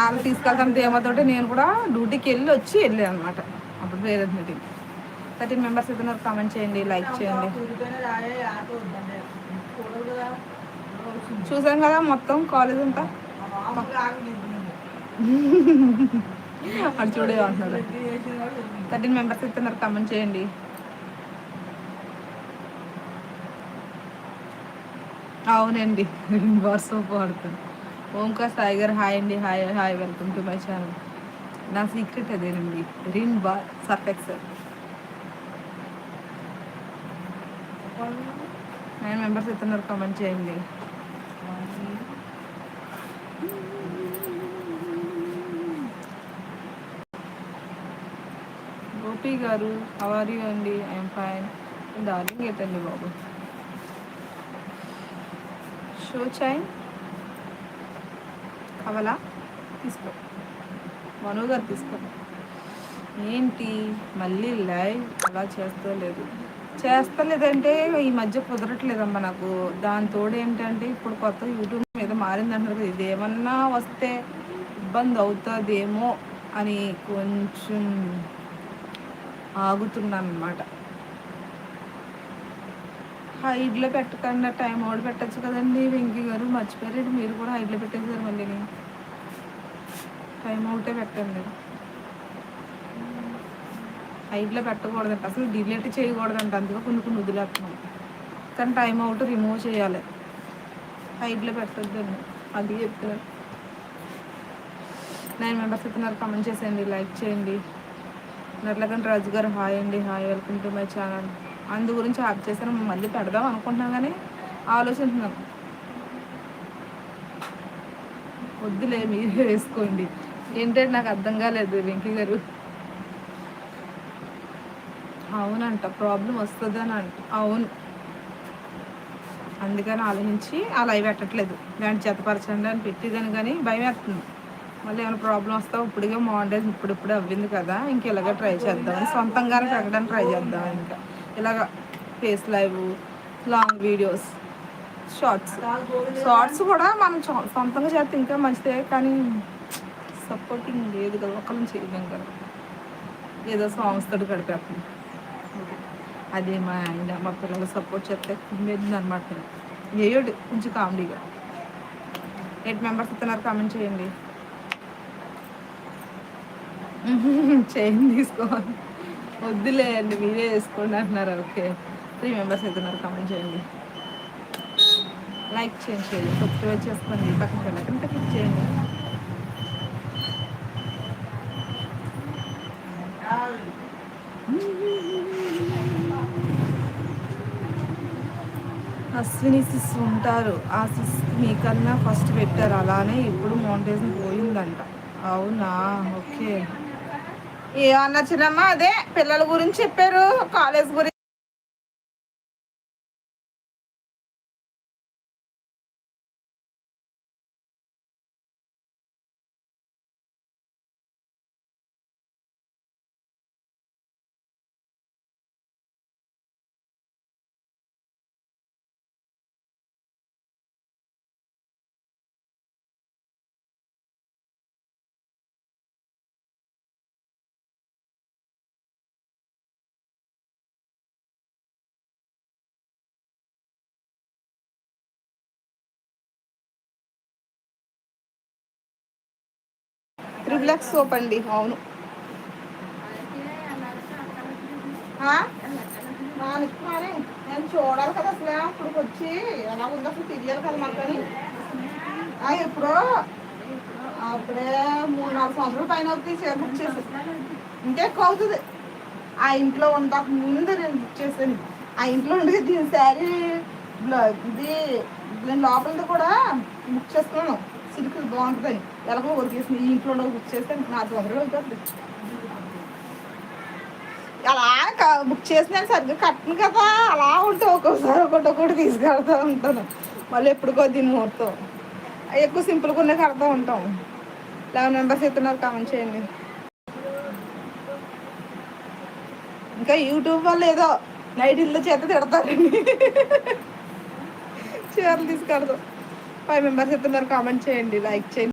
వాళ్ళు తీసుకెళ్తాను ధీమాతోటి నేను కూడా డ్యూటీకి వెళ్ళాను అనమాట. అప్పుడు పేరెంట్ మీటింగ్ 13 మెంబర్స్ ఇద్దరు కామెంట్ చేయండి, లైక్ చేయండి. చూసాం కదా మొత్తం కాలేజ్ అంతా. అది చూడే అంటున్నారు. 13 మెంబర్స్ ఇస్తున్నారు, కామెంట్ చేయండి. అవునండి వాట్సాప్ వాడుతుంది. ఓంకార్ సాయి గారు హాయ్ అండి. Hi hi, welcome to my channel. నా సీక్రెట్ అదేనండి, రిన్ బార్ సర్ఫెక్సల్. 9 మెంబర్స్ ఇస్తున్నారు, కామెంట్ చేయండి. గోపి గారు హౌ ఆర్ యూ అండి? I'm fine. డార్లింగ్ ఏంటండి బాబు. షో చైన్ కావాలా? తీసుకో, మను గారు తీసుకో. ఏంటి మళ్ళీ లైవ్ అలా చేస్తలేదంటే ఈ మధ్య కుదరట్లేదమ్మా నాకు. దాని తోడు ఏంటంటే ఇప్పుడు కొత్త యూట్యూబ్ మీద మారిందంటారు కదా, ఇది ఏమన్నా వస్తే ఇబ్బంది అవుతుందేమో అని కొంచెం ఆగుతున్నాను అనమాట. హైడ్లో పెట్టకుండా టైం అవుట్ పెట్టచ్చు కదండి. వెంకీ గారు మర్చిపోయారు, మీరు కూడా హైడ్లో పెట్టేసారు. మళ్ళీ టైం అవుటే పెట్టండి. హైడ్లో పెట్టకూడదంట, అసలు డిలీట్ చేయకూడదంట. అందుకే కొన్ని వదిలేస్తున్నాం. కానీ టైం అవుట్ రిమూవ్ చేయాలి, హైడ్లో పెట్టద్దండి. అది చెప్తున్నారు. 9 మెంబర్స్ ఇస్తున్నారు, కామెంట్ చేసేయండి, లైక్ చేయండి. నర్లకంట రాజు గారు హాయ్ అండి. Hi, welcome to my channel. అందు గురించి ఆప్ చేశాను, మళ్ళీ పెడదాం అనుకుంటున్నాం కానీ ఆలోచిస్తున్నాం. వద్దులే, మీరే వేసుకోండి. ఏంటంటే నాకు అర్థం కాలేదు వెంకీ గారు. అవునంట, ప్రాబ్లం వస్తుందని అంట. అవును, అందుకని ఆలోచించి ఆ లైవ్ పెట్టట్లేదు. దాన్ని జతపరచండి అని పెట్టేదాన్ని, కానీ భయం వేస్తుంది మళ్ళీ ఏమైనా ప్రాబ్లం వస్తావు. ఇప్పుడుగా మానిటైజ్ ఇప్పుడు అవ్వింది కదా, ఇంక ఇలాగ ట్రై చేద్దామని, సొంతంగానే పెట్టడానికి ట్రై చేద్దామని. ఇంకా ఇలాగ face live, long videos, shorts కూడా మనం సొంతంగా చేస్తే ఇంకా మంచిదే. కానీ సపోర్టింగ్ లేదు కదా, ఒకరిని చేయలేం కదా, ఏదో సాంగ్స్ తోటి గడిపేస్తాం. అదే మా ఆయన మా పిల్లలు సపోర్ట్ చేస్తే కుమ్మేది అనమాట. ఏయోడు కొంచెం కామెడీగా. 8 మెంబర్స్ ఇస్తున్నారు, కామెంట్ చేయండి. చైన్ తీసుకోవాలి, వద్దులే అండి మీరే వేసుకోండి అంటున్నారు. ఓకే, 3 మెంబర్స్ అవుతున్నారు, కామెంట్ చేయండి, లైక్ చేయండి, సబ్స్క్రైబ్ చేసుకోండి, పక్కన వెళ్ళకంటే క్లిక్ చేయండి. అశ్విని సిస్ ఉంటారు, ఆ సిస్ మీకన్నా ఫస్ట్ పెట్టారు, అలానే ఇప్పుడు మౌంటైన్ పోయిందంట. అవునా, ఓకే. ఏమన్నా చిన్నమ్మా, అదే పిల్లల గురించి చెప్పారు, కాలేజ్ గురించి. రిఫ్లెక్స్ సోప్ అండి. అవును, నేను చూడాలి కదా అసలు ఇప్పుడు వచ్చి ఎలా ఉందో అసలు తెలియాలి కదా మనకని. ఎప్పుడో అప్పుడే 3-4 సంవత్సరాల పైన అవుతుంది చీర బుక్ చేసి. ఇంకా ఎక్కువ అవుతుంది. ఆ ఇంట్లో ఉండక ముందు నేను బుక్ చేశాను. ఆ ఇంట్లో ఉండి దీని శారీ ఇది నేను లోపలిది కూడా బుక్ చేసుకున్నాను. సిల్క్ బాగుంటుందని ఎలాగో వర్కేసింది. ఈ ఇంట్లో ఉండక బుక్ చేస్తే 4 సంవత్సరాలు అవుతుంది. అలా బుక్ చేసి నేను సరిగ్గా కట్టను కదా, అలా ఉంటే ఒక్కొక్కసారి ఒకటి తీసుకెళ్తూ ఉంటాను. మళ్ళీ ఎప్పుడుకో దీని ముహూర్తం ఎక్కువ సింపుల్గా ఉన్న కడతా ఉంటాం. 11 మెంబర్స్ ఇస్తున్నారు, కామెంట్ చేయండి. ఇంకా యూట్యూబ్ వల్ల ఏదో నైట్ ఇల్లు చేత తిడతారండి, చీరలు తీసుకెడతాం. 5 మెంబర్స్ ఇస్తున్నారు, కామెంట్ చేయండి, లైక్ చేయండి.